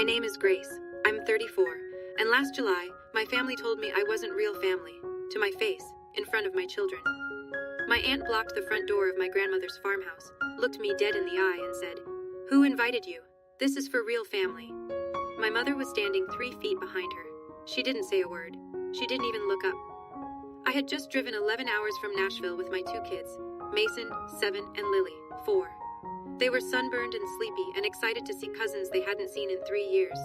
My name is Grace. I'm 34, and last July, my family told me I wasn't real family, to my face, in front of my children. My aunt blocked the front door of my grandmother's farmhouse, looked me dead in the eye and said, "Who invited you? This is for real family." My mother was standing 3 feet behind her. She didn't say a word. She didn't even look up. I had just driven 11 hours from Nashville with my 2 kids, Mason, 7, and Lily, 4. They were sunburned and sleepy and excited to see cousins they hadn't seen in 3 years.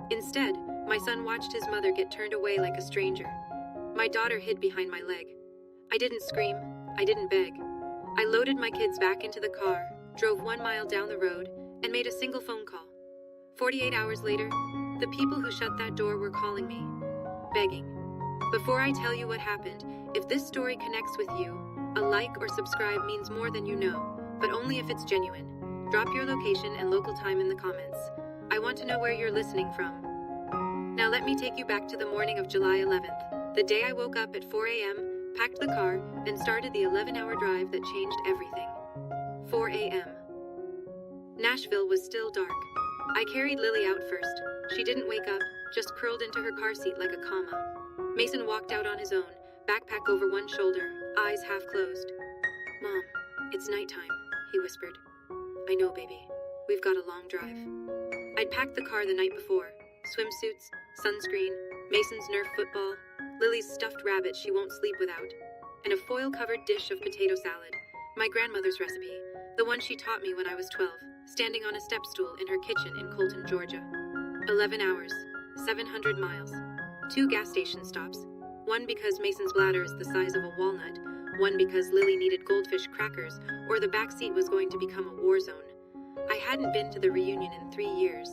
Instead, my son watched his mother get turned away like a stranger. My daughter hid behind my leg. I didn't scream. I didn't beg. I loaded my kids back into the car, drove 1 mile down the road, and made a single phone call. 48 hours later, the people who shut that door were calling me, begging. Before I tell you what happened, if this story connects with you, a like or subscribe means more than you know, but only if it's genuine. Drop your location and local time in the comments. I want to know where you're listening from. Now let me take you back to the morning of July 11th, the day I woke up at 4 a.m., packed the car, and started the 11-hour drive that changed everything. 4 a.m. Nashville was still dark. I carried Lily out first. She didn't wake up, just curled into her car seat like a comma. Mason walked out on his own, backpack over one shoulder, eyes half closed. "Mom, it's nighttime," he whispered. "I know, baby. We've got a long drive." I'd packed the car the night before. Swimsuits, sunscreen, Mason's Nerf football, Lily's stuffed rabbit she won't sleep without, and a foil-covered dish of potato salad, my grandmother's recipe, the one she taught me when I was 12, standing on a step stool in her kitchen in Colton, Georgia. 11 hours, 700 miles, 2 gas station stops, one because Mason's bladder is the size of a walnut, one because Lily needed goldfish crackers, or the backseat was going to become a war zone. I hadn't been to the reunion in 3 years.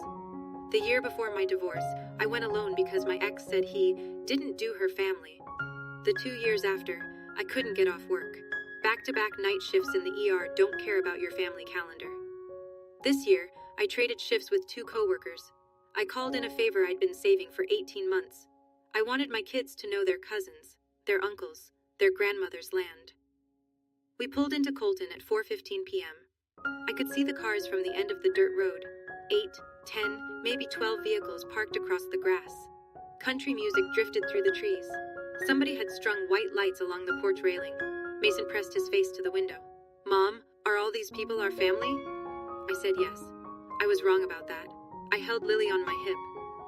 The year before my divorce, I went alone because my ex said he didn't do her family. The 2 years after, I couldn't get off work. Back-to-back night shifts in the ER don't care about your family calendar. This year, I traded shifts with 2 coworkers. I called in a favor I'd been saving for 18 months. I wanted my kids to know their cousins, their uncles, their grandmother's land. We pulled into Colton at 4:15 p.m. I could see the cars from the end of the dirt road. 8, 10, maybe 12 vehicles parked across the grass. Country music drifted through the trees. Somebody had strung white lights along the porch railing. Mason pressed his face to the window. "Mom, are all these people our family?" I said yes. I was wrong about that. I held Lily on my hip.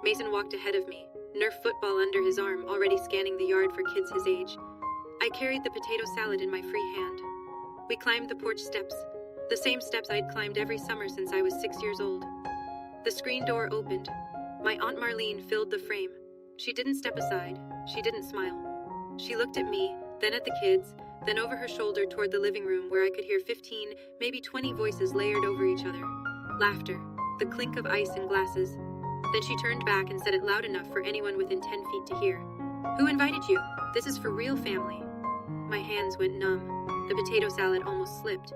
Mason walked ahead of me, Nerf football under his arm, already scanning the yard for kids his age. I carried the potato salad in my free hand. We climbed the porch steps, the same steps I'd climbed every summer since I was 6 years old. The screen door opened. My Aunt Marlene filled the frame. She didn't step aside. She didn't smile. She looked at me, then at the kids, then over her shoulder toward the living room where I could hear 15, maybe 20 voices layered over each other. Laughter, the clink of ice in glasses. Then she turned back and said it loud enough for anyone within 10 feet to hear. "Who invited you? This is for real family." My hands went numb. The potato salad almost slipped.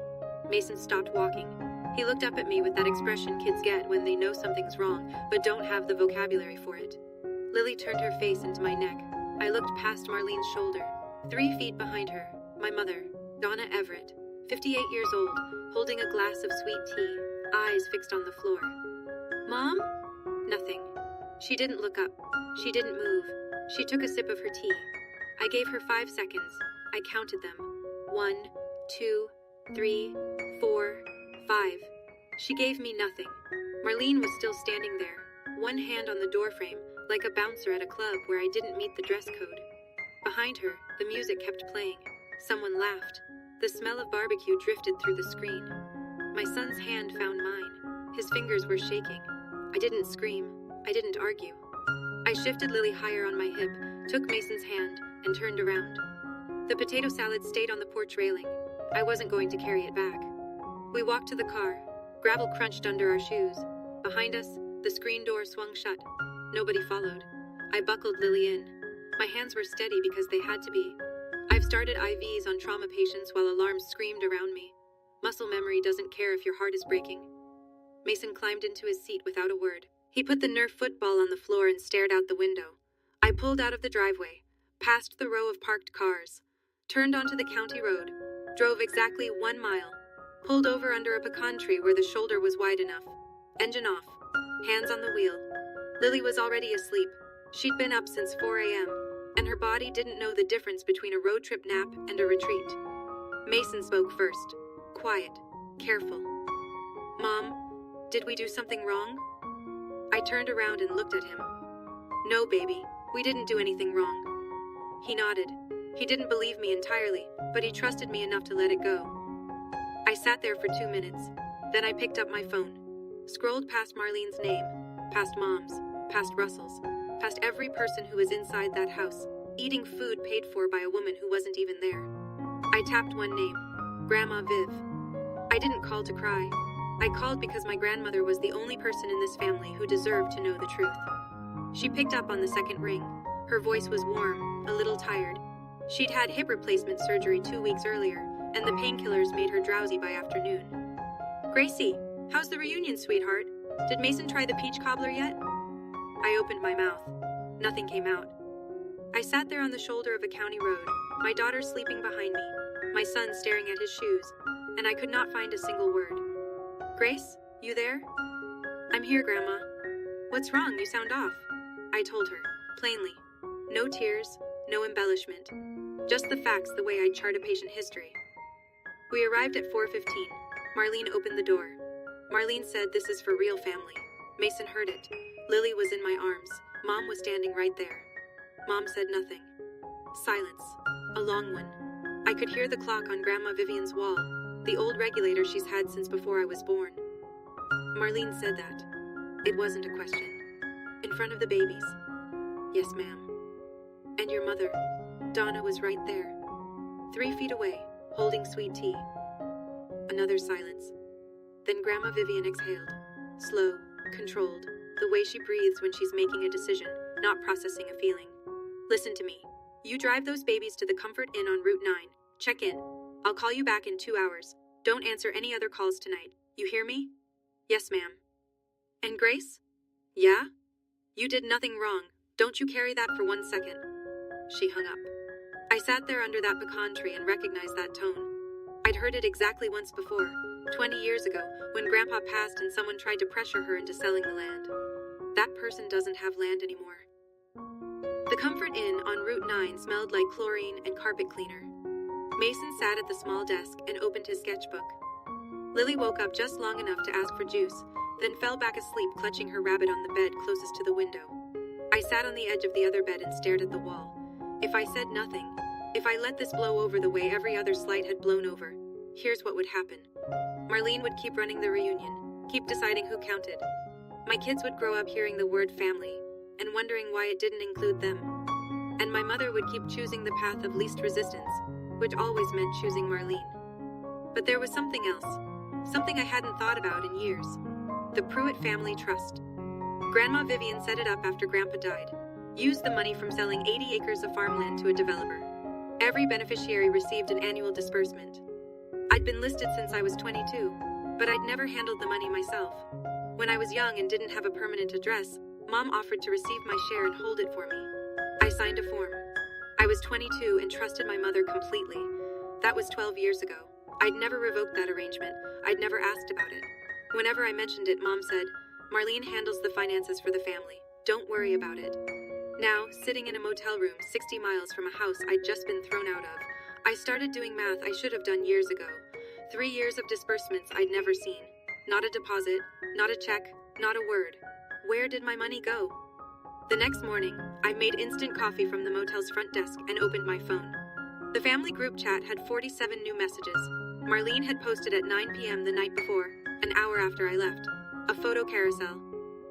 Mason stopped walking. He looked up at me with that expression kids get when they know something's wrong, but don't have the vocabulary for it. Lily turned her face into my neck. I looked past Marlene's shoulder. 3 feet behind her, my mother, Donna Everett, 58 years old, holding a glass of sweet tea, eyes fixed on the floor. "Mom?" Nothing. She didn't look up. She didn't move. She took a sip of her tea. I gave her 5 seconds. I counted them. 1, 2, 3, 4, 5. She gave me nothing. Marlene was still standing there, one hand on the doorframe, like a bouncer at a club where I didn't meet the dress code. Behind her, the music kept playing. Someone laughed. The smell of barbecue drifted through the screen. My son's hand found mine. His fingers were shaking. I didn't scream. I didn't argue. I shifted Lily higher on my hip, took Mason's hand, and turned around. The potato salad stayed on the porch railing. I wasn't going to carry it back. We walked to the car. Gravel crunched under our shoes. Behind us, the screen door swung shut. Nobody followed. I buckled Lily in. My hands were steady because they had to be. I've started IVs on trauma patients while alarms screamed around me. Muscle memory doesn't care if your heart is breaking. Mason climbed into his seat without a word. He put the Nerf football on the floor and stared out the window. I pulled out of the driveway, past the row of parked cars, turned onto the county road, drove exactly 1 mile, pulled over under a pecan tree where the shoulder was wide enough. Engine off, hands on the wheel. Lily was already asleep. She'd been up since 4 a.m., and her body didn't know the difference between a road trip nap and a retreat. Mason spoke first. Quiet, careful. Mom, did we do something wrong? I turned around and looked at him. No, baby, we didn't do anything wrong. He nodded. He didn't believe me entirely, but he trusted me enough to let it go. I sat there for 2 minutes. Then I picked up my phone, scrolled past Marlene's name, past Mom's, past Russell's, past every person who was inside that house, eating food paid for by a woman who wasn't even there. I tapped one name, Grandma Viv. I didn't call to cry. I called because my grandmother was the only person in this family who deserved to know the truth. She picked up on the second ring. Her voice was warm, a little tired. She'd had hip replacement surgery 2 weeks earlier, and the painkillers made her drowsy by afternoon. Gracie, how's the reunion, sweetheart? Did Mason try the peach cobbler yet? I opened my mouth. Nothing came out. I sat there on the shoulder of a county road, my daughter sleeping behind me, my son staring at his shoes, and I could not find a single word. Grace, you there? I'm here, Grandma. What's wrong? You sound off. I told her, plainly. No tears, no embellishment. Just the facts the way I'd chart a patient history. We arrived at 4:15. Marlene opened the door. Marlene said, "This is for real, family." Mason heard it. Lily was in my arms. Mom was standing right there. Mom said nothing. Silence. A long one. I could hear the clock on Grandma Vivien's wall, the old regulator she's had since before I was born. Marlene said that. It wasn't a question. In front of the babies. Yes, ma'am. And your mother, Donna, was right there. 3 feet away, holding sweet tea. Another silence. Then Grandma Vivien exhaled. Slow, controlled, the way she breathes when she's making a decision, not processing a feeling. Listen to me. You drive those babies to the Comfort Inn on Route 9. Check in. I'll call you back in 2 hours. Don't answer any other calls tonight. You hear me? Yes, ma'am. And Grace? Yeah? You did nothing wrong. Don't you carry that for 1 second. She hung up. I sat there under that pecan tree and recognized that tone. I'd heard it exactly once before, 20 years ago, when Grandpa passed and someone tried to pressure her into selling the land. That person doesn't have land anymore. The Comfort Inn on Route 9 smelled like chlorine and carpet cleaner. Mason sat at the small desk and opened his sketchbook. Lily woke up just long enough to ask for juice, then fell back asleep clutching her rabbit on the bed closest to the window. I sat on the edge of the other bed and stared at the wall. If I said nothing, if I let this blow over the way every other slight had blown over, here's what would happen. Marlene would keep running the reunion, keep deciding who counted. My kids would grow up hearing the word family and wondering why it didn't include them. And my mother would keep choosing the path of least resistance, which always meant choosing Marlene. But there was something else, something I hadn't thought about in years. The Pruitt Family Trust. Grandma Vivien set it up after Grandpa died. Used the money from selling 80 acres of farmland to a developer. Every beneficiary received an annual disbursement. I'd been listed since I was 22, but I'd never handled the money myself. When I was young and didn't have a permanent address, Mom offered to receive my share and hold it for me. I signed a form. I was 22 and trusted my mother completely. That was 12 years ago. I'd never revoked that arrangement. I'd never asked about it. Whenever I mentioned it, Mom said, "Marlene handles the finances for the family. Don't worry about it." Now, sitting in a motel room 60 miles from a house I'd just been thrown out of, I started doing math I should have done years ago. 3 years of disbursements I'd never seen. Not a deposit, not a check, not a word. Where did my money go? The next morning, I made instant coffee from the motel's front desk and opened my phone. The family group chat had 47 new messages. Marlene had posted at 9 p.m. the night before, an hour after I left. A photo carousel.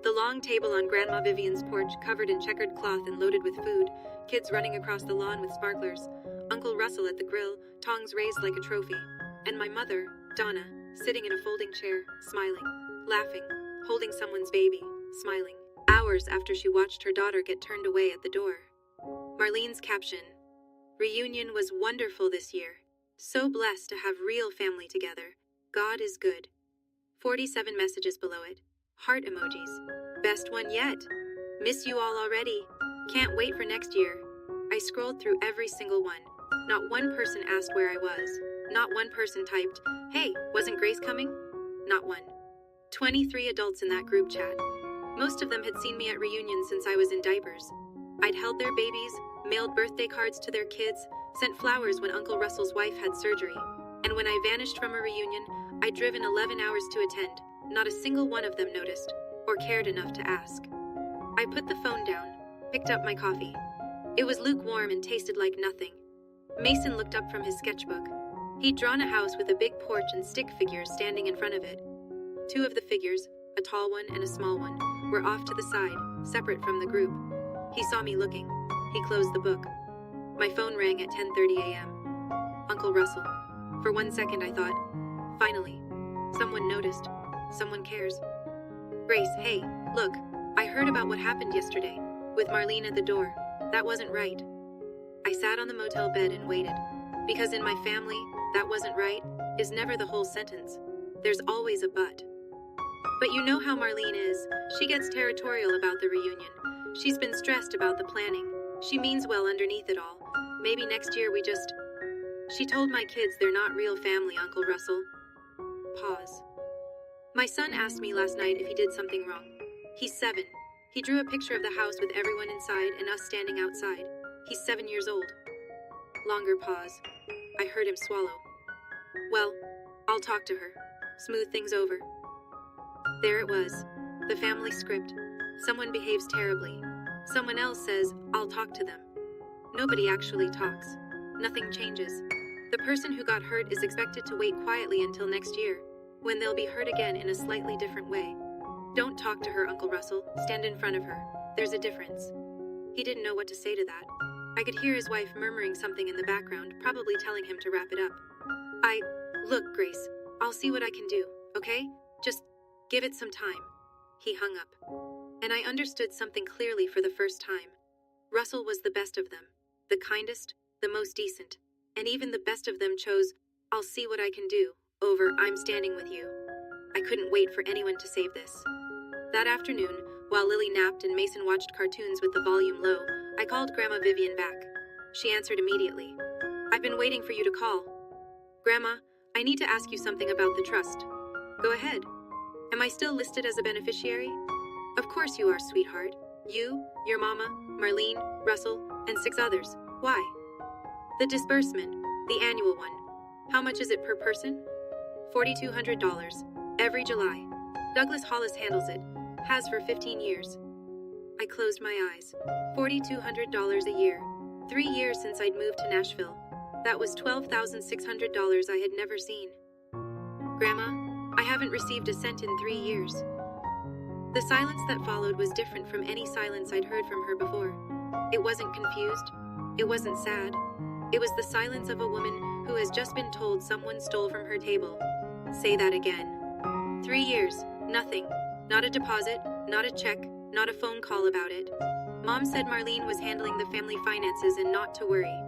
The long table on Grandma Vivien's porch covered in checkered cloth and loaded with food, kids running across the lawn with sparklers, Uncle Russell at the grill, tongs raised like a trophy, and my mother, Donna, sitting in a folding chair, smiling, laughing, holding someone's baby, smiling, hours after she watched her daughter get turned away at the door. Marlene's caption, "Reunion was wonderful this year. So blessed to have real family together. God is good." 47 messages below it. Heart emojis. Best one yet. Miss you all already. Can't wait for next year. I scrolled through every single one. Not one person asked where I was. Not one person typed, "Hey, wasn't Grace coming?" Not one. 23 adults in that group chat. Most of them had seen me at reunions since I was in diapers. I'd held their babies, mailed birthday cards to their kids, sent flowers when Uncle Russell's wife had surgery. And when I vanished from a reunion, I'd driven 11 hours to attend. Not a single one of them noticed, or cared enough to ask. I put the phone down, picked up my coffee. It was lukewarm and tasted like nothing. Mason looked up from his sketchbook. He'd drawn a house with a big porch and stick figures standing in front of it. Two of the figures, a tall one and a small one, were off to the side, separate from the group. He saw me looking. He closed the book. My phone rang at 10:30 a.m. Uncle Russell. For 1 second I thought, finally, someone noticed. Someone cares. Grace, hey, look, I heard about what happened yesterday, with Marlene at the door. That wasn't right. I sat on the motel bed and waited. Because in my family, that wasn't right is never the whole sentence. There's always a but. But you know how Marlene is. She gets territorial about the reunion. She's been stressed about the planning. She means well underneath it all. Maybe next year we just... She told my kids they're not real family, Uncle Russell. Pause. My son asked me last night if he did something wrong. He's 7. He drew a picture of the house with everyone inside and us standing outside. He's 7 years old. Longer pause. I heard him swallow. Well, I'll talk to her. Smooth things over. There it was. The family script. Someone behaves terribly. Someone else says, I'll talk to them. Nobody actually talks. Nothing changes. The person who got hurt is expected to wait quietly until next year, when they'll be hurt again in a slightly different way. Don't talk to her, Uncle Russell. Stand in front of her. There's a difference. He didn't know what to say to that. I could hear his wife murmuring something in the background, probably telling him to wrap it up. Look, Grace, I'll see what I can do, okay? Just give it some time. He hung up. And I understood something clearly for the first time. Russell was the best of them, the kindest, the most decent, and even the best of them chose, I'll see what I can do, over I'm standing with you. I couldn't wait for anyone to save this. That afternoon, while Lily napped and Mason watched cartoons with the volume low, I called Grandma Vivien back. She answered immediately. I've been waiting for you to call. Grandma, I need to ask you something about the trust. Go ahead. Am I still listed as a beneficiary? Of course you are, sweetheart. You, your mama, Marlene, Russell, and 6 others. Why? The disbursement, the annual one. How much is it per person? $4,200. Every July. Douglas Hollis handles it. Has for 15 years. I closed my eyes. $4,200 a year. 3 years since I'd moved to Nashville. That was $12,600 I had never seen. Grandma, I haven't received a cent in 3 years. The silence that followed was different from any silence I'd heard from her before. It wasn't confused. It wasn't sad. It was the silence of a woman who has just been told someone stole from her table. Say that again. 3 years, nothing. Not a deposit, not a check, not a phone call about it. Mom said Marlene was handling the family finances and not to worry.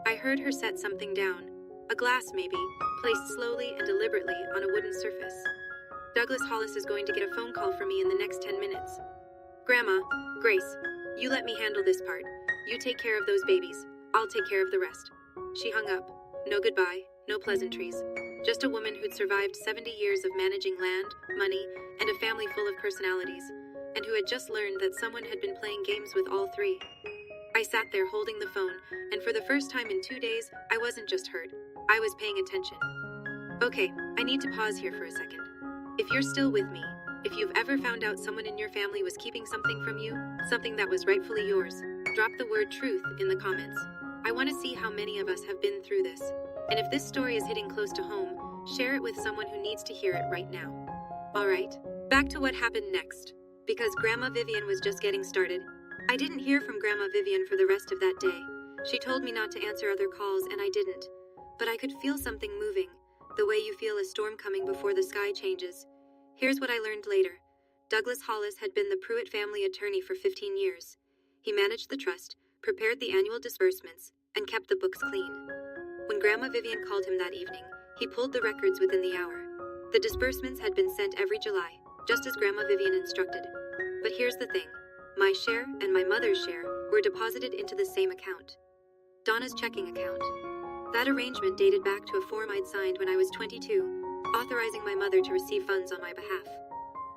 I heard her set something down, a glass maybe, placed slowly and deliberately on a wooden surface. Douglas Hollis is going to get a phone call from me in the next 10 minutes. Grandma, Grace, you let me handle this part. You take care of those babies. I'll take care of the rest. She hung up. No goodbye, no pleasantries. Just a woman who'd survived 70 years of managing land, money, and a family full of personalities, and who had just learned that someone had been playing games with all 3. I sat there holding the phone, and for the first time in 2 days, I wasn't just hurt. I was paying attention. Okay, I need to pause here for a second. If you're still with me, if you've ever found out someone in your family was keeping something from you, something that was rightfully yours, drop the word truth in the comments. I want to see how many of us have been through this. And if this story is hitting close to home, share it with someone who needs to hear it right now. Alright, back to what happened next. Because Grandma Vivien was just getting started. I didn't hear from Grandma Vivien for the rest of that day. She told me not to answer other calls and I didn't. But I could feel something moving, the way you feel a storm coming before the sky changes. Here's what I learned later. Douglas Hollis had been the Pruitt family attorney for 15 years. He managed the trust, prepared the annual disbursements, and kept the books clean. When Grandma Vivien called him that evening, he pulled the records within the hour. The disbursements had been sent every July, just as Grandma Vivien instructed. But here's the thing. My share and my mother's share were deposited into the same account. Donna's checking account. That arrangement dated back to a form I'd signed when I was 22, authorizing my mother to receive funds on my behalf.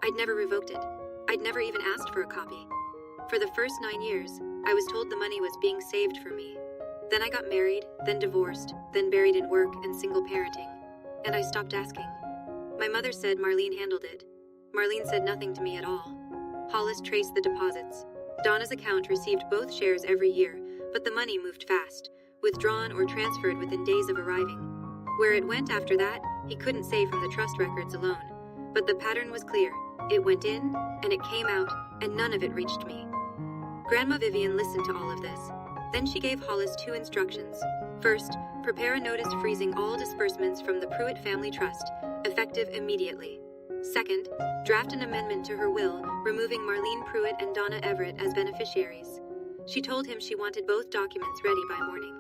I'd never revoked it. I'd never even asked for a copy. For the first 9 years, I was told the money was being saved for me. Then I got married, then divorced, then buried in work and single parenting, and I stopped asking. My mother said Marlene handled it. Marlene said nothing to me at all. Hollis traced the deposits. Donna's account received both shares every year, but the money moved fast, withdrawn or transferred within days of arriving. Where it went after that, he couldn't say from the trust records alone. But the pattern was clear. It went in, and it came out, and none of it reached me. Grandma Vivien listened to all of this. Then she gave Hollis 2 instructions. First, prepare a notice freezing all disbursements from the Pruitt Family Trust, effective immediately. Second, draft an amendment to her will, removing Marlene Pruitt and Donna Everett as beneficiaries. She told him she wanted both documents ready by morning.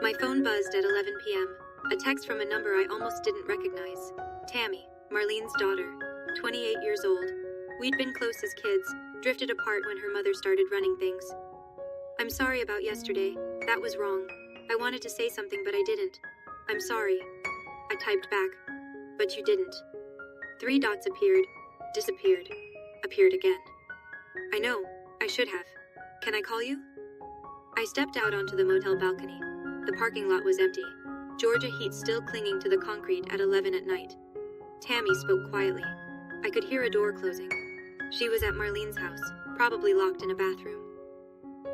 My phone buzzed at 11 p.m., a text from a number I almost didn't recognize. Tammy, Marlene's daughter, 28 years old. We'd been close as kids, drifted apart when her mother started running things. I'm sorry about yesterday. That was wrong. I wanted to say something, but I didn't. I'm sorry. I typed back. But you didn't. 3 dots appeared, disappeared, appeared again. I know. I should have. Can I call you? I stepped out onto the motel balcony. The parking lot was empty. Georgia heat still clinging to the concrete at 11 at night. Tammy spoke quietly. I could hear a door closing. She was at Marlene's house, probably locked in a bathroom.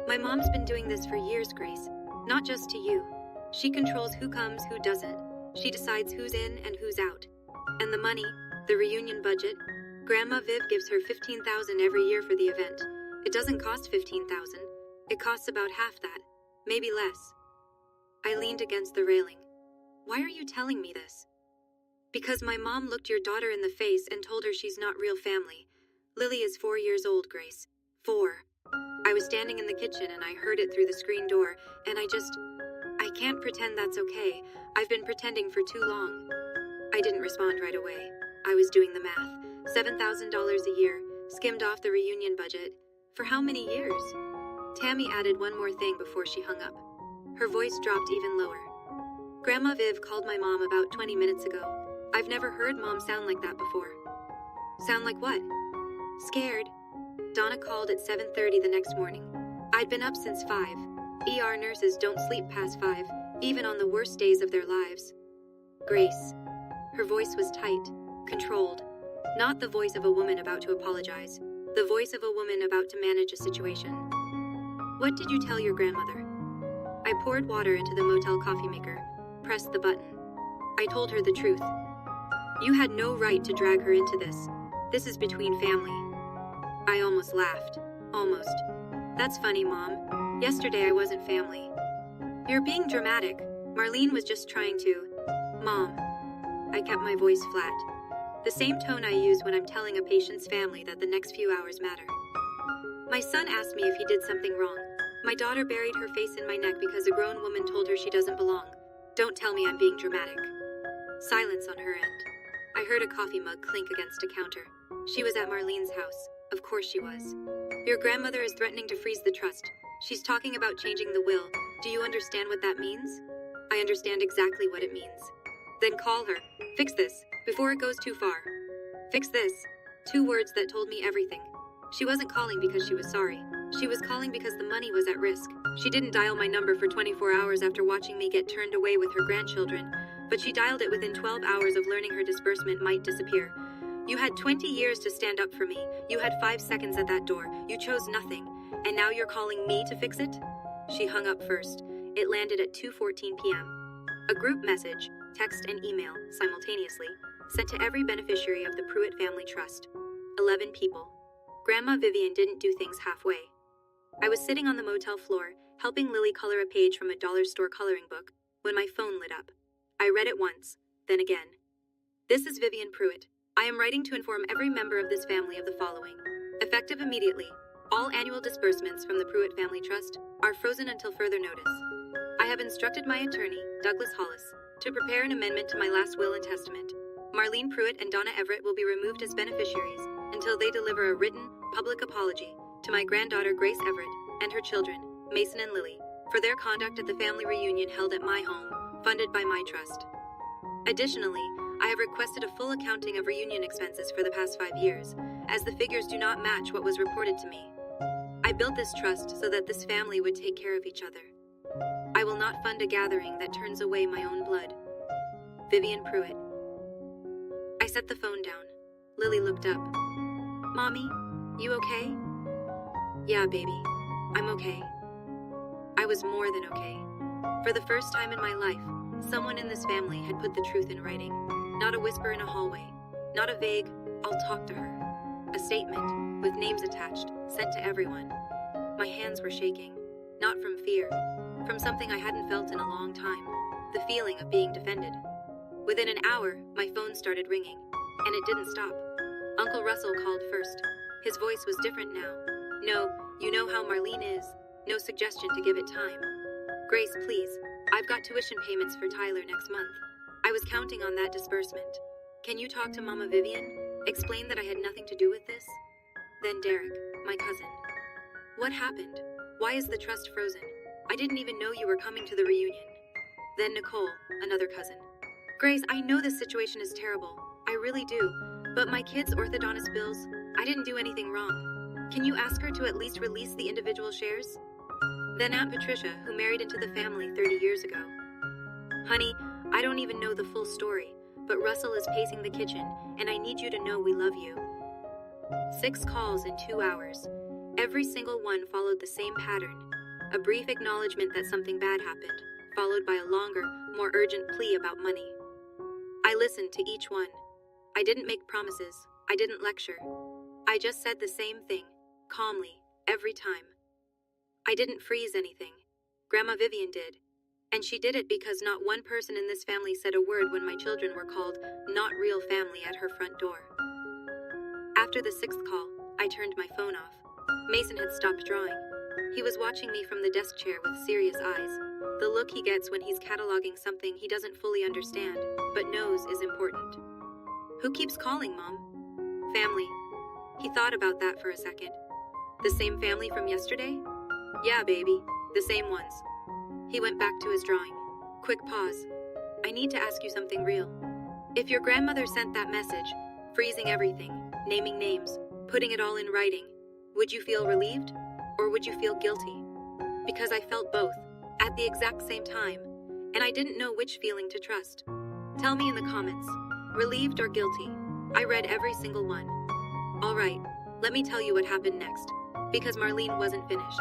My mom's been doing this for years, Grace. Not just to you. She controls who comes, who doesn't. She decides who's in and who's out. And the money, the reunion budget, Grandma Viv gives her $15,000 every year for the event. It doesn't cost $15,000. It costs about half that, maybe less. I leaned against the railing. Why are you telling me this? Because my mom looked your daughter in the face and told her she's not real family. Lily is 4 years old, Grace. 4. I was standing in the kitchen and I heard it through the screen door, and I can't pretend that's okay. I've been pretending for too long. I didn't respond right away. I was doing the math. $7,000 a year, skimmed off the reunion budget. For how many years? Tammy added one more thing before she hung up. Her voice dropped even lower. Grandma Viv called my mom about 20 minutes ago. I've never heard Mom sound like that before. Sound like what? Scared. Donna called at 7:30 the next morning. I'd been up since 5. ER nurses don't sleep past 5, even on the worst days of their lives. Grace. Her voice was tight, controlled. Not the voice of a woman about to apologize. The voice of a woman about to manage a situation. What did you tell your grandmother? I poured water into the motel coffee maker, pressed the button. I told her the truth. You had no right to drag her into this. This is between family. I almost laughed. Almost. That's funny, Mom. Yesterday I wasn't family. You're being dramatic. Marlene was just trying to. Mom. I kept my voice flat. The same tone I use when I'm telling a patient's family that the next few hours matter. My son asked me if he did something wrong. My daughter buried her face in my neck because a grown woman told her she doesn't belong. Don't tell me I'm being dramatic. Silence on her end. I heard a coffee mug clink against a counter. She was at Marlene's house. Of course she was. Your grandmother is threatening to freeze the trust. She's talking about changing the will. Do you understand what that means? I understand exactly what it means. Then call her. Fix this, before it goes too far. Fix this. 2 words that told me everything. She wasn't calling because she was sorry. She was calling because the money was at risk. She didn't dial my number for 24 hours after watching me get turned away with her grandchildren, but she dialed it within 12 hours of learning her disbursement might disappear. You had 20 years to stand up for me. You had 5 seconds at that door. You chose nothing. And now you're calling me to fix it? She hung up first. It landed at 2:14 p.m. A group message, text and email, simultaneously, sent to every beneficiary of the Pruitt Family Trust. 11 people. Grandma Vivien didn't do things halfway. I was sitting on the motel floor, helping Lily color a page from a dollar store coloring book, when my phone lit up. I read it once, then again. This is Vivien Pruitt. I am writing to inform every member of this family of the following. Effective immediately, all annual disbursements from the Pruitt Family Trust are frozen until further notice. I have instructed my attorney, Douglas Hollis, to prepare an amendment to my last will and testament. Marlene Pruitt and Donna Everett will be removed as beneficiaries until they deliver a written, public apology to my granddaughter Grace Everett and her children, Mason and Lily, for their conduct at the family reunion held at my home, funded by my trust. Additionally, I have requested a full accounting of reunion expenses for the past 5 years, as the figures do not match what was reported to me. I built this trust so that this family would take care of each other. I will not fund a gathering that turns away my own blood. Vivien Pruitt. I set the phone down. Lily looked up. Mommy, you okay? Yeah, baby, I'm okay. I was more than okay. For the first time in my life, someone in this family had put the truth in writing. Not a whisper in a hallway. Not a vague, I'll talk to her. A statement, with names attached, sent to everyone. My hands were shaking. Not from fear. From something I hadn't felt in a long time. The feeling of being defended. Within an hour, my phone started ringing. And it didn't stop. Uncle Russell called first. His voice was different now. No, you know how Marlene is. No suggestion to give it time. Grace, please. I've got tuition payments for Tyler next month. I was counting on that disbursement. Can you talk to Mama Vivien? Explain that I had nothing to do with this? Then Derek, my cousin. What happened? Why is the trust frozen? I didn't even know you were coming to the reunion. Then Nicole, another cousin. Grace, I know this situation is terrible. I really do. But my kids' orthodontist bills, I didn't do anything wrong. Can you ask her to at least release the individual shares? Then Aunt Patricia, who married into the family 30 years ago. Honey, I don't even know the full story, but Russell is pacing the kitchen, and I need you to know we love you. 6 calls in 2 hours. Every single one followed the same pattern. A brief acknowledgement that something bad happened, followed by a longer, more urgent plea about money. I listened to each one. I didn't make promises. I didn't lecture. I just said the same thing, calmly, every time. I didn't freeze anything. Grandma Vivien did. And she did it because not one person in this family said a word when my children were called not real family at her front door. After the 6th call, I turned my phone off. Mason had stopped drawing. He was watching me from the desk chair with serious eyes. The look he gets when he's cataloging something he doesn't fully understand, but knows is important. Who keeps calling, Mom? Family. He thought about that for a second. The same family from yesterday? Yeah, baby. The same ones. He went back to his drawing. Quick pause. I need to ask you something real. If your grandmother sent that message, freezing everything, naming names, putting it all in writing, would you feel relieved? Or would you feel guilty? Because I felt both, at the exact same time, and I didn't know which feeling to trust. Tell me in the comments, relieved or guilty? I read every single one. All right, let me tell you what happened next, because Marlene wasn't finished.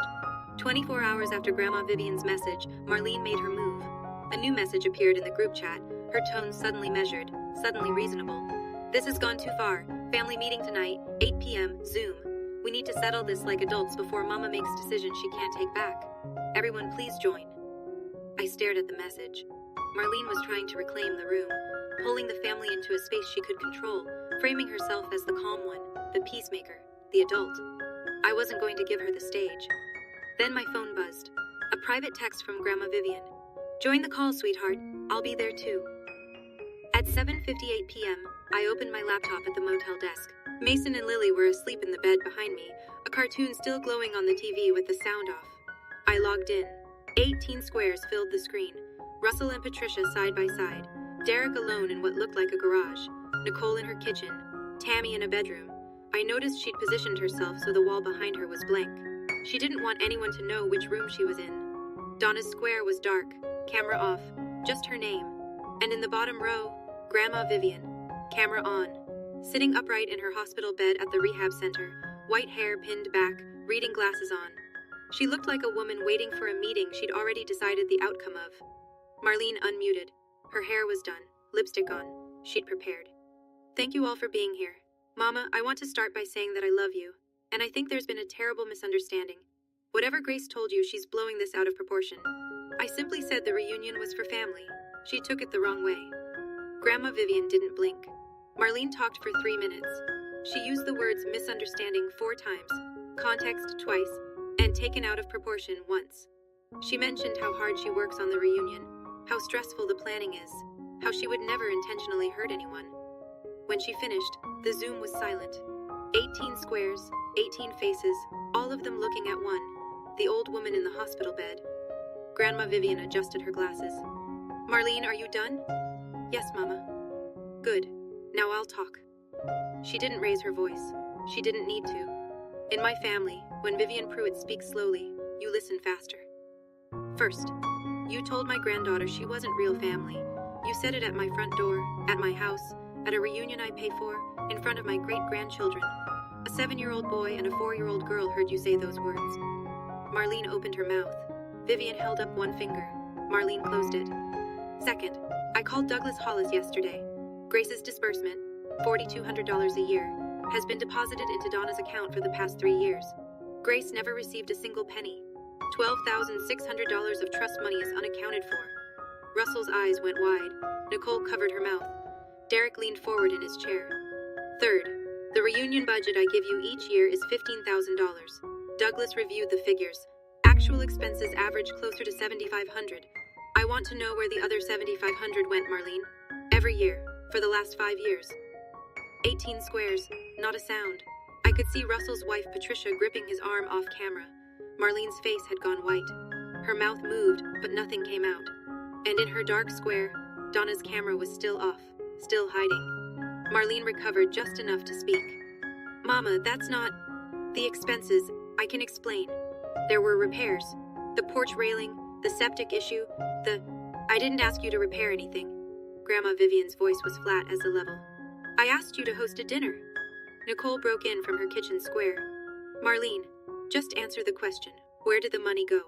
24 hours after Grandma Vivien's message, Marlene made her move. A new message appeared in the group chat, her tone suddenly measured, suddenly reasonable. This has gone too far. Family meeting tonight, 8 p.m., Zoom. We need to settle this like adults before Mama makes decisions she can't take back. Everyone please join. I stared at the message. Marlene was trying to reclaim the room, pulling the family into a space she could control, framing herself as the calm one, the peacemaker, the adult. I wasn't going to give her the stage. Then my phone buzzed. A private text from Grandma Vivien. Join the call, sweetheart. I'll be there too. At 7:58 p.m., I opened my laptop at the motel desk. Mason and Lily were asleep in the bed behind me, a cartoon still glowing on the TV with the sound off. I logged in. 18 squares filled the screen. Russell and Patricia side by side. Derek alone in what looked like a garage. Nicole in her kitchen. Tammy in a bedroom. I noticed she'd positioned herself so the wall behind her was blank. She didn't want anyone to know which room she was in. Donna's square was dark, camera off, just her name. And in the bottom row, Grandma Vivien, camera on. Sitting upright in her hospital bed at the rehab center, white hair pinned back, reading glasses on. She looked like a woman waiting for a meeting she'd already decided the outcome of. Marlene unmuted. Her hair was done, lipstick on. She'd prepared. Thank you all for being here. Mama, I want to start by saying that I love you, and I think there's been a terrible misunderstanding. Whatever Grace told you, she's blowing this out of proportion. I simply said the reunion was for family. She took it the wrong way. Grandma Vivien didn't blink. Marlene talked for 3 minutes. She used the words misunderstanding 4 times, context twice, and taken out of proportion once. She mentioned how hard she works on the reunion, how stressful the planning is, how she would never intentionally hurt anyone. When she finished, the Zoom was silent. 18 squares, 18 faces, all of them looking at one, the old woman in the hospital bed. Grandma Vivien adjusted her glasses. Marlene, are you done? Yes, Mama. Good. Now I'll talk. She didn't raise her voice. She didn't need to. In my family, when Vivien Pruitt speaks slowly, you listen faster. First, you told my granddaughter she wasn't real family. You said it at my front door, at my house, at a reunion I pay for, in front of my great-grandchildren. A 7-year-old boy and a 4-year-old girl heard you say those words. Marlene opened her mouth. Vivien held up one finger. Marlene closed it. Second, I called Douglas Hollis yesterday. Grace's disbursement, $4,200 a year, has been deposited into Donna's account for the past 3 years. Grace never received a single penny. $12,600 of trust money is unaccounted for. Russell's eyes went wide. Nicole covered her mouth. Derek leaned forward in his chair. Third, the reunion budget I give you each year is $15,000. Douglas reviewed the figures. Actual expenses average closer to $7,500. I want to know where the other $7,500 went, Marlene. Every year, for the last 5 years. 18 squares, not a sound. I could see Russell's wife Patricia gripping his arm off camera. Marlene's face had gone white. Her mouth moved, but nothing came out. And in her dark square, Donna's camera was still off, still hiding. Marlene recovered just enough to speak. Mama, that's not... The expenses, I can explain. There were repairs. The porch railing, the septic issue, I didn't ask you to repair anything. Grandma Vivien's voice was flat as the level. I asked you to host a dinner. Nicole broke in from her kitchen square. Marlene, just answer the question. Where did the money go?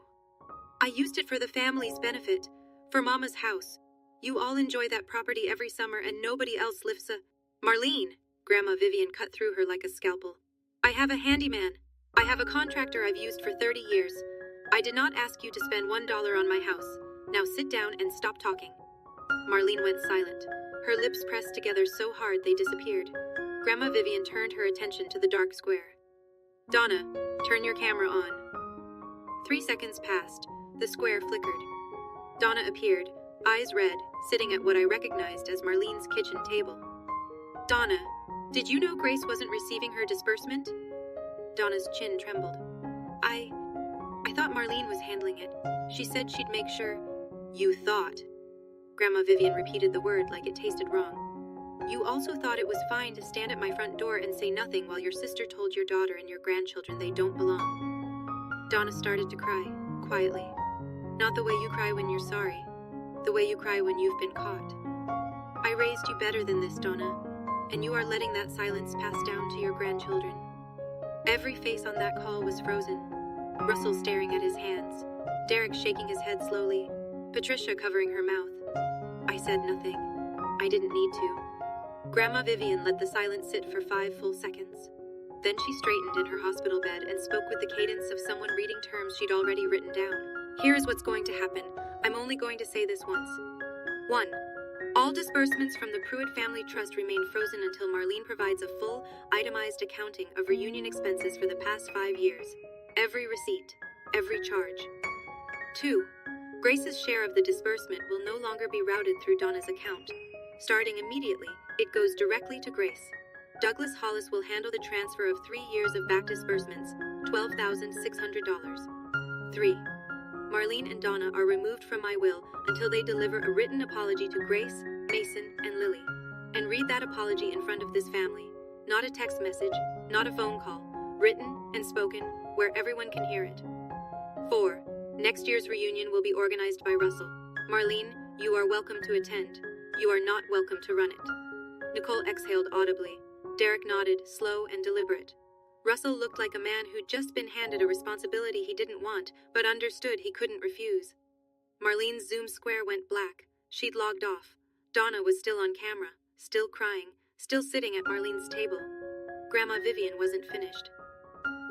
I used it for the family's benefit, for Mama's house. You all enjoy that property every summer and nobody else lifts a... Marlene! Grandma Vivien cut through her like a scalpel. I have a handyman. I have a contractor I've used for 30 years. I did not ask you to spend $1 on my house. Now sit down and stop talking. Marlene went silent. Her lips pressed together so hard they disappeared. Grandma Vivien turned her attention to the dark square. Donna, turn your camera on. 3 seconds passed. The square flickered. Donna appeared, eyes red, sitting at what I recognized as Marlene's kitchen table. Donna, did you know Grace wasn't receiving her disbursement? Donna's chin trembled. I thought Marlene was handling it. She said she'd make sure. You thought. Grandma Vivien repeated the word like it tasted wrong. You also thought it was fine to stand at my front door and say nothing while your sister told your daughter and your grandchildren they don't belong. Donna started to cry, quietly. Not the way you cry when you're sorry. The way you cry when you've been caught. I raised you better than this, Donna, and you are letting that silence pass down to your grandchildren. Every face on that call was frozen. Russell staring at his hands. Derek shaking his head slowly. Patricia covering her mouth. I said nothing. I didn't need to. Grandma Vivien let the silence sit for 5 full seconds. Then she straightened in her hospital bed and spoke with the cadence of someone reading terms she'd already written down. Here's what's going to happen. I'm only going to say this once. 1. All disbursements from the Pruitt Family Trust remain frozen until Marlene provides a full, itemized accounting of reunion expenses for the past 5 years. Every receipt, every charge. 2. Grace's share of the disbursement will no longer be routed through Donna's account. Starting immediately, it goes directly to Grace. Douglas Hollis will handle the transfer of 3 years of back disbursements, $12,600. 3. Marlene and Donna are removed from my will until they deliver a written apology to Grace, Mason, and Lily. And read that apology in front of this family. Not a text message, not a phone call. Written and spoken, where everyone can hear it. 4. Next year's reunion will be organized by Russell. Marlene, you are welcome to attend. You are not welcome to run it. Nicole exhaled audibly. Derek nodded, slow and deliberate. Russell looked like a man who'd just been handed a responsibility he didn't want, but understood he couldn't refuse. Marlene's Zoom square went black. She'd logged off. Donna was still on camera, still crying, still sitting at Marlene's table. Grandma Vivien wasn't finished.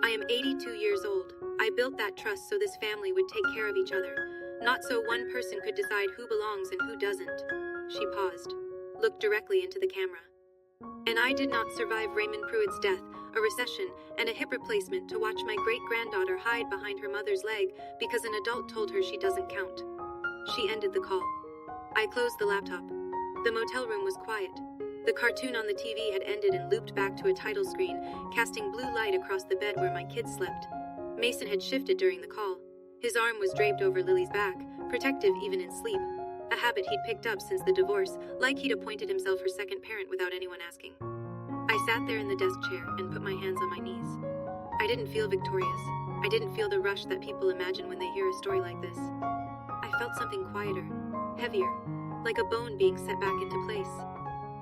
I am 82 years old. I built that trust so this family would take care of each other, not so one person could decide who belongs and who doesn't. She paused, looked directly into the camera. And I did not survive Raymond Pruitt's death, a recession, and a hip replacement to watch my great-granddaughter hide behind her mother's leg because an adult told her she doesn't count. She ended the call. I closed the laptop. The motel room was quiet. The cartoon on the TV had ended and looped back to a title screen, casting blue light across the bed where my kids slept. Mason had shifted during the call. His arm was draped over Lily's back, protective even in sleep. A habit he'd picked up since the divorce, like he'd appointed himself her second parent without anyone asking. I sat there in the desk chair and put my hands on my knees. I didn't feel victorious. I didn't feel the rush that people imagine when they hear a story like this. I felt something quieter, heavier, like a bone being set back into place.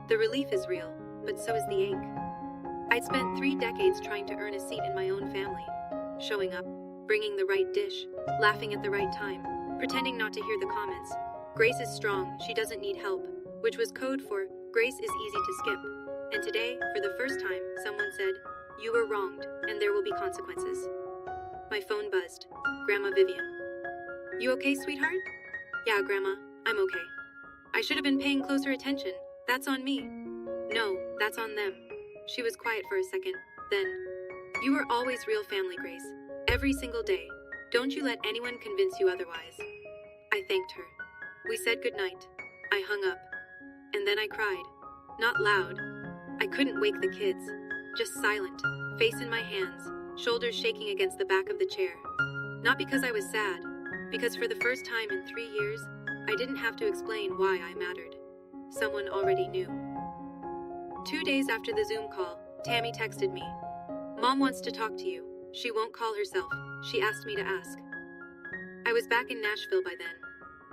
The relief is real, but so is the ache. I'd spent 3 decades trying to earn a seat in my own family, showing up, bringing the right dish, laughing at the right time, pretending not to hear the comments. Grace is strong, she doesn't need help, which was code for Grace is easy to skip. And today, for the first time, someone said, "You were wronged, and there will be consequences." My phone buzzed. Grandma Vivien. "You okay, sweetheart?" "Yeah, Grandma, I'm okay." "I should have been paying closer attention. That's on me." "No, that's on them." She was quiet for a second. Then, "You were always real family, Grace. Every single day. Don't you let anyone convince you otherwise." I thanked her. We said goodnight. I hung up. And then I cried. Not loud. I couldn't wake the kids. Just silent, face in my hands, shoulders shaking against the back of the chair. Not because I was sad, because for the first time in 3 years, I didn't have to explain why I mattered. Someone already knew. 2 days after the Zoom call, Tammy texted me. "Mom wants to talk to you. She won't call herself. She asked me to ask." I was back in Nashville by then.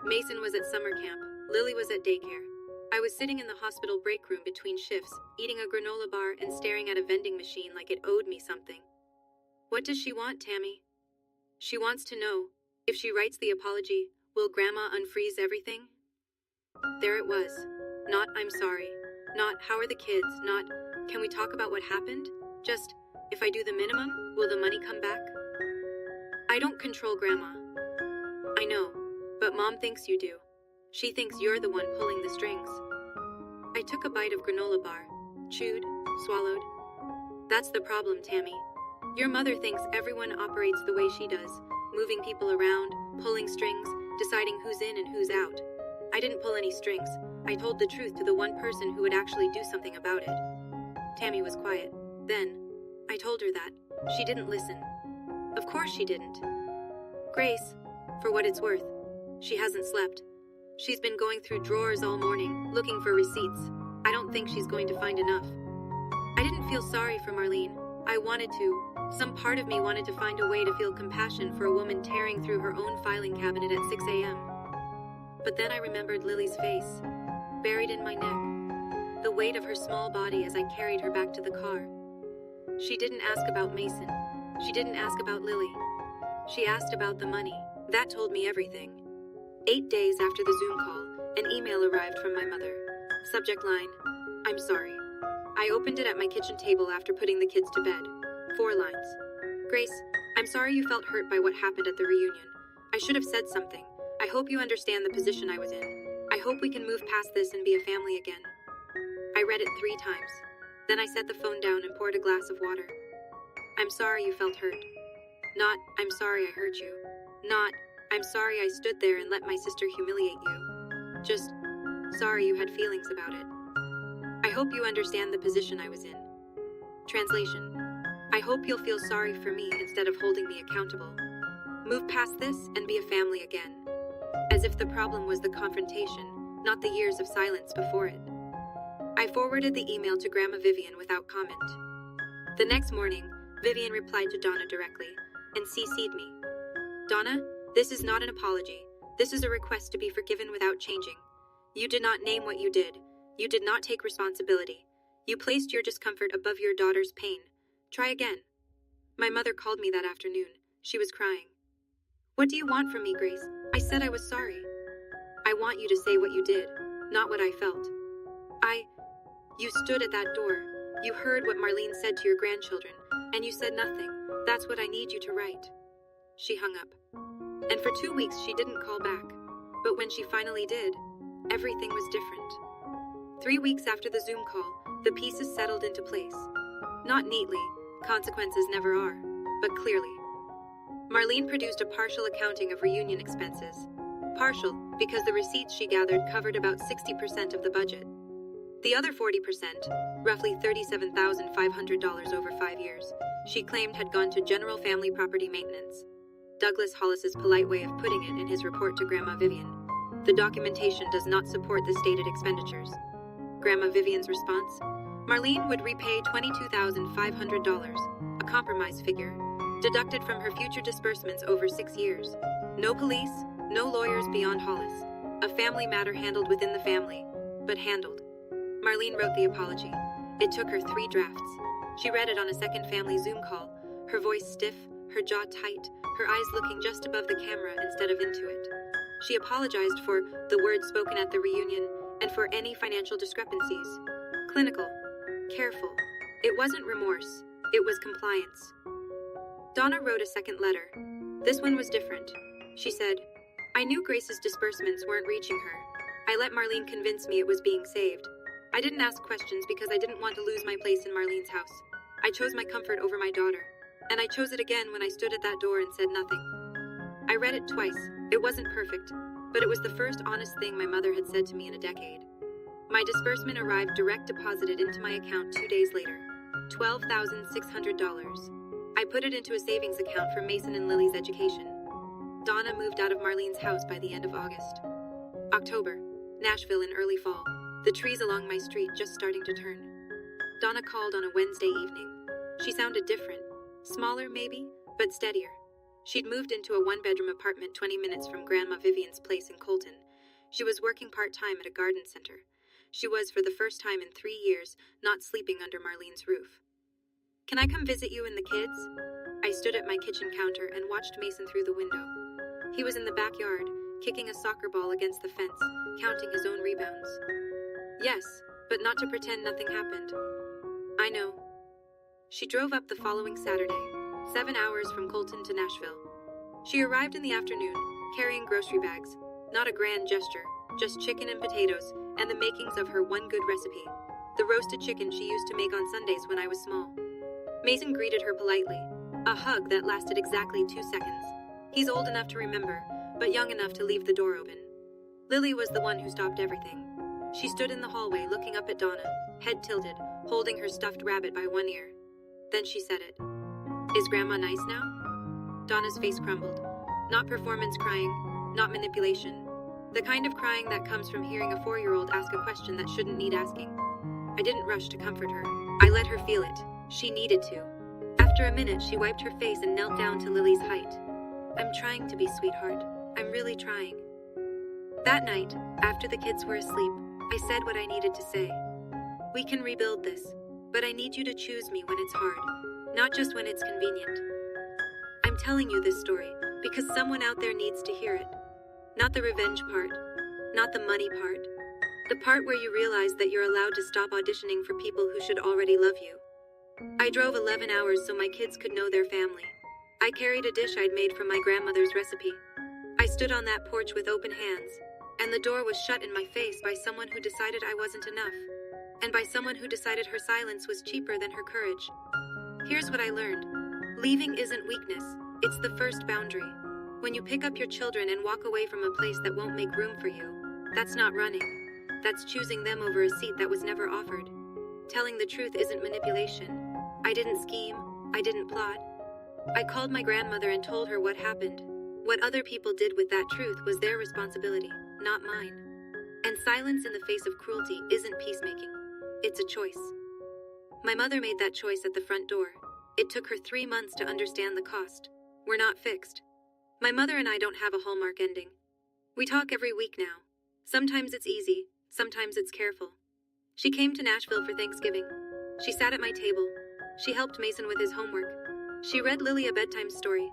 Mason was at summer camp. Lily was at daycare. I was sitting in the hospital break room between shifts, eating a granola bar and staring at a vending machine like it owed me something. "What does she want, Tammy?" "She wants to know, if she writes the apology, will Grandma unfreeze everything?" There it was. Not "I'm sorry." Not "How are the kids?" Not "Can we talk about what happened?" Just, if I do the minimum, will the money come back? I don't control Grandma. I know, but Mom thinks you do. She thinks you're the one pulling the strings. I took a bite of granola bar, chewed, swallowed. That's the problem, Tammy. Your mother thinks everyone operates the way she does, moving people around, pulling strings, deciding who's in and who's out. I didn't pull any strings. I told the truth to the one person who would actually do something about it. Tammy was quiet. Then, I told her that. She didn't listen. Of course she didn't. Grace, for what it's worth, she hasn't slept. She's been going through drawers all morning, looking for receipts. I don't think she's going to find enough. I didn't feel sorry for Marlene. I wanted to. Some part of me wanted to find a way to feel compassion for a woman tearing through her own filing cabinet at 6 a.m. But then I remembered Lily's face, buried in my neck, the weight of her small body as I carried her back to the car. She didn't ask about Mason. She didn't ask about Lily. She asked about the money. That told me everything. 8 days after the Zoom call, an email arrived from my mother. Subject line, "I'm sorry." I opened it at my kitchen table after putting the kids to bed. 4 lines. "Grace, I'm sorry you felt hurt by what happened at the reunion. I should have said something. I hope you understand the position I was in. I hope we can move past this and be a family again." I read it 3 times. Then I set the phone down and poured a glass of water. "I'm sorry you felt hurt. Not, I'm sorry I hurt you. Not, I'm sorry I stood there and let my sister humiliate you. Just, sorry you had feelings about it. I hope you understand the position I was in." Translation. I hope you'll feel sorry for me instead of holding me accountable. Move past this and be a family again. As if the problem was the confrontation, not the years of silence before it. I forwarded the email to Grandma Vivien without comment. The next morning, Vivien replied to Donna directly and CC'd me. "Donna, this is not an apology. This is a request to be forgiven without changing. You did not name what you did. You did not take responsibility. You placed your discomfort above your daughter's pain. Try again." My mother called me that afternoon. She was crying. "What do you want from me, Grace? I said I was sorry." "I want you to say what you did, not what I felt." You stood at that door. You heard what Marlene said to your grandchildren, and you said nothing. That's what I need you to write." She hung up. And for 2 weeks she didn't call back. But when she finally did, everything was different. 3 weeks after the Zoom call, the pieces settled into place. Not neatly, consequences never are, but clearly. Marlene produced a partial accounting of reunion expenses. Partial, because the receipts she gathered covered about 60% of the budget. The other 40%, roughly $37,500 over 5 years, she claimed had gone to general family property maintenance. Douglas Hollis's polite way of putting it in his report to Grandma Vivien. The documentation does not support the stated expenditures. Grandma Vivien's response? Marlene would repay $22,500, a compromise figure, deducted from her future disbursements over 6 years. No police, no lawyers beyond Hollis. A family matter handled within the family, but handled. Marlene wrote the apology. It took her 3 drafts. She read it on a second family Zoom call, her voice stiff, her jaw tight, her eyes looking just above the camera instead of into it. She apologized for the words spoken at the reunion and for any financial discrepancies. Clinical. Careful. It wasn't remorse. It was compliance. Donna wrote a second letter. This one was different. She said, I knew Grace's disbursements weren't reaching her. I let Marlene convince me it was being saved. I didn't ask questions because I didn't want to lose my place in Marlene's house. I chose my comfort over my daughter. And I chose it again when I stood at that door and said nothing. I read it twice. It wasn't perfect, but it was the first honest thing my mother had said to me in a decade. My disbursement arrived direct deposited into my account 2 days later. $12,600. I put it into a savings account for Mason and Lily's education. Donna moved out of Marlene's house by the end of August. October, Nashville in early fall. The trees along my street just starting to turn. Donna called on a Wednesday evening. She sounded different. Smaller, maybe, but steadier. She'd moved into a 1-bedroom apartment 20 minutes from Grandma Vivien's place in Colton. She was working part-time at a garden center. She was, for the first time in 3 years, not sleeping under Marlene's roof. Can I come visit you and the kids? I stood at my kitchen counter and watched Mason through the window. He was in the backyard, kicking a soccer ball against the fence, counting his own rebounds. Yes, but not to pretend nothing happened. I know. She drove up the following Saturday, 7 hours from Colton to Nashville. She arrived in the afternoon, carrying grocery bags. Not a grand gesture, just chicken and potatoes, and the makings of her one good recipe, the roasted chicken she used to make on Sundays when I was small. Mason greeted her politely, a hug that lasted exactly 2 seconds. He's old enough to remember, but young enough to leave the door open. Lily was the one who stopped everything. She stood in the hallway looking up at Donna, head tilted, holding her stuffed rabbit by one ear. Then she said it. Is Grandma nice now? Donna's face crumbled. Not performance crying, not manipulation. The kind of crying that comes from hearing a 4-year-old ask a question that shouldn't need asking. I didn't rush to comfort her. I let her feel it. She needed to. After a minute, she wiped her face and knelt down to Lily's height. I'm trying to be, sweetheart. I'm really trying. That night, after the kids were asleep, I said what I needed to say. We can rebuild this, but I need you to choose me when it's hard, not just when it's convenient. I'm telling you this story because someone out there needs to hear it. Not the revenge part, not the money part, the part where you realize that you're allowed to stop auditioning for people who should already love you. I drove 11 hours so my kids could know their family. I carried a dish I'd made from my grandmother's recipe. I stood on that porch with open hands, and the door was shut in my face by someone who decided I wasn't enough, and by someone who decided her silence was cheaper than her courage. Here's what I learned. Leaving isn't weakness, it's the first boundary. When you pick up your children and walk away from a place that won't make room for you, that's not running. That's choosing them over a seat that was never offered. Telling the truth isn't manipulation. I didn't scheme, I didn't plot. I called my grandmother and told her what happened. What other people did with that truth was their responsibility, not mine. And silence in the face of cruelty isn't peacemaking. It's a choice. My mother made that choice at the front door. It took her 3 months to understand the cost. We're not fixed. My mother and I don't have a hallmark ending. We talk every week now. Sometimes it's easy, sometimes it's careful. She came to Nashville for Thanksgiving. She sat at my table. She helped Mason with his homework. She read Lily a bedtime story.